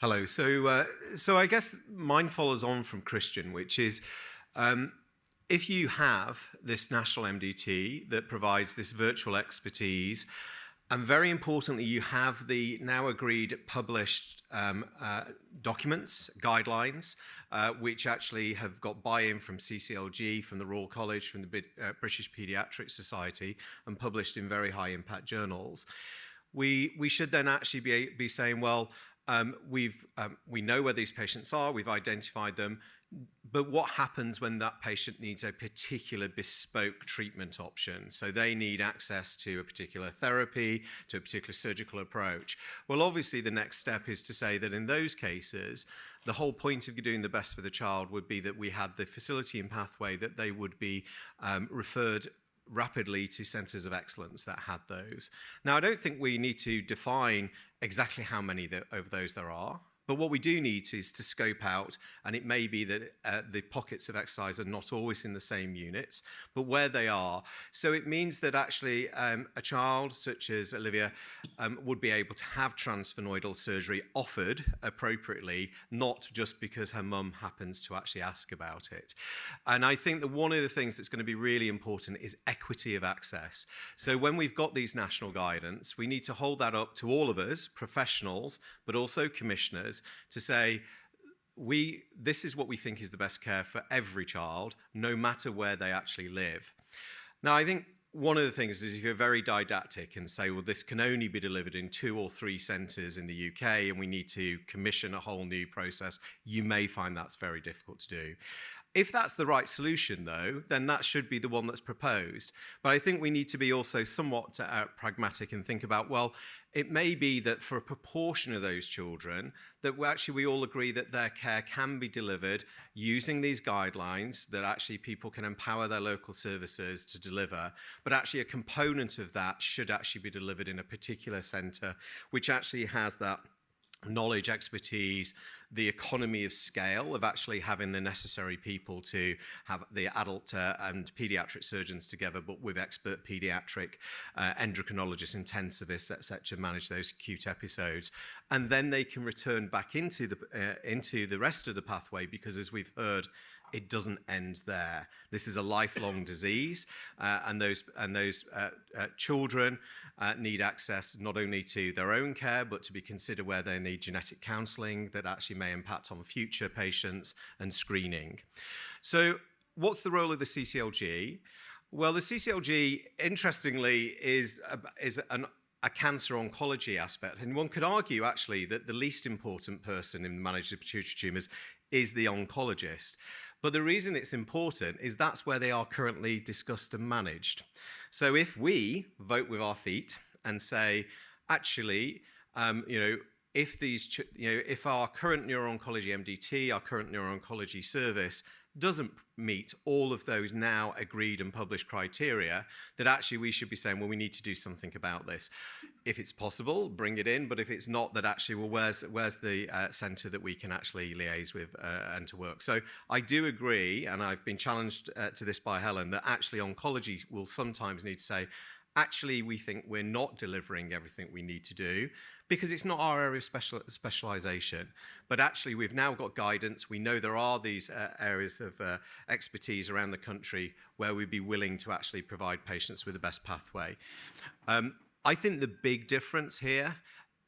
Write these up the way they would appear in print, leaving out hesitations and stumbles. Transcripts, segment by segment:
Hello. So I guess mine follows on from Christian, which is if you have this national MDT that provides this virtual expertise, and very importantly, you have the now agreed published documents, guidelines, which actually have got buy-in from CCLG, from the Royal College, from the British Paediatric Society, and published in very high impact journals. We should then actually be saying, well, we know where these patients are, we've identified them, but what happens when that patient needs a particular bespoke treatment option? So they need access to a particular therapy, to a particular surgical approach. Well, obviously the next step is to say that in those cases, the whole point of doing the best for the child would be that we had the facility and pathway that they would be referred rapidly to centres of excellence that had those. Now, I don't think we need to define exactly how many of those there are, but what we do need is to scope out, and it may be that the pockets of exercise are not always in the same units, but where they are. So it means that actually a child such as Olivia would be able to have transsphenoidal surgery offered appropriately, not just because her mum happens to actually ask about it. And I think that one of the things that's going to be really important is equity of access. So when we've got these national guidance, we need to hold that up to all of us, professionals, but also commissioners, to say, this is what we think is the best care for every child, no matter where they actually live. Now, I think one of the things is if you're very didactic and say, well, this can only be delivered in 2 or 3 centres in the UK and we need to commission a whole new process, you may find that's very difficult to do. If that's the right solution, though, then that should be the one that's proposed. But I think we need to be also somewhat pragmatic and think about, well, it may be that for a proportion of those children, that we all agree that their care can be delivered using these guidelines, that actually people can empower their local services to deliver, but actually a component of that should actually be delivered in a particular centre, which actually has that knowledge, expertise, the economy of scale of actually having the necessary people to have the adult and paediatric surgeons together, but with expert paediatric endocrinologists, intensivists, etc., manage those acute episodes. And then they can return back into the rest of the pathway, because as we've heard, it doesn't end there. This is a lifelong disease, and those children need access not only to their own care, but to be considered where they need genetic counselling that actually may impact on future patients and screening. So what's the role of the CCLG? Well, the CCLG, interestingly, is a cancer oncology aspect. And one could argue, actually, that the least important person in managing pituitary tumours is the oncologist. But the reason it's important is that's where they are currently discussed and managed. So if we vote with our feet and say, actually, if our current neuro-oncology MDT, our current neuro-oncology service doesn't meet all of those now agreed and published criteria, that actually we should be saying, well, we need to do something about this. If it's possible, bring it in, but if it's not, that actually, well, where's the centre that we can actually liaise with and to work? So I do agree, and I've been challenged to this by Helen, that actually oncology will sometimes need to say, actually, we think we're not delivering everything we need to do because it's not our area of specialisation. But actually, we've now got guidance. We know there are these areas of expertise around the country where we'd be willing to actually provide patients with the best pathway. I think the big difference here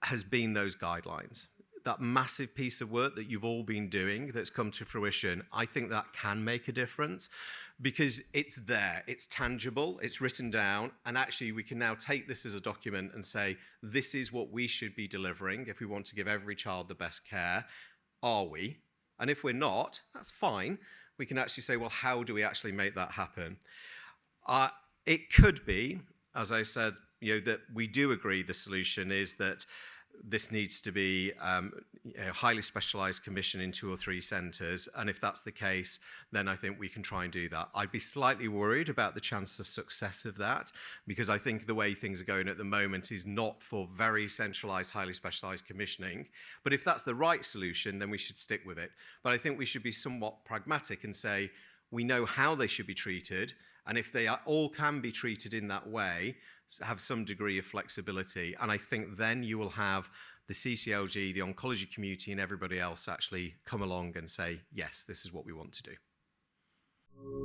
has been those guidelines. That massive piece of work that you've all been doing that's come to fruition, I think that can make a difference because it's there, it's tangible, it's written down, and actually we can now take this as a document and say, this is what we should be delivering if we want to give every child the best care. Are we? And if we're not, that's fine. We can actually say, well, how do we actually make that happen? It could be, as I said, that we do agree the solution is that this needs to be a highly specialised commission in 2 or 3 centres, and if that's the case, then I think we can try and do that. I'd be slightly worried about the chance of success of that, because I think the way things are going at the moment is not for very centralised, highly specialised commissioning, but if that's the right solution, then we should stick with it. But I think we should be somewhat pragmatic and say, we know how they should be treated, and if they all can be treated in that way, have some degree of flexibility. And I think then you will have the CCLG, the oncology community, and everybody else actually come along and say, yes, this is what we want to do.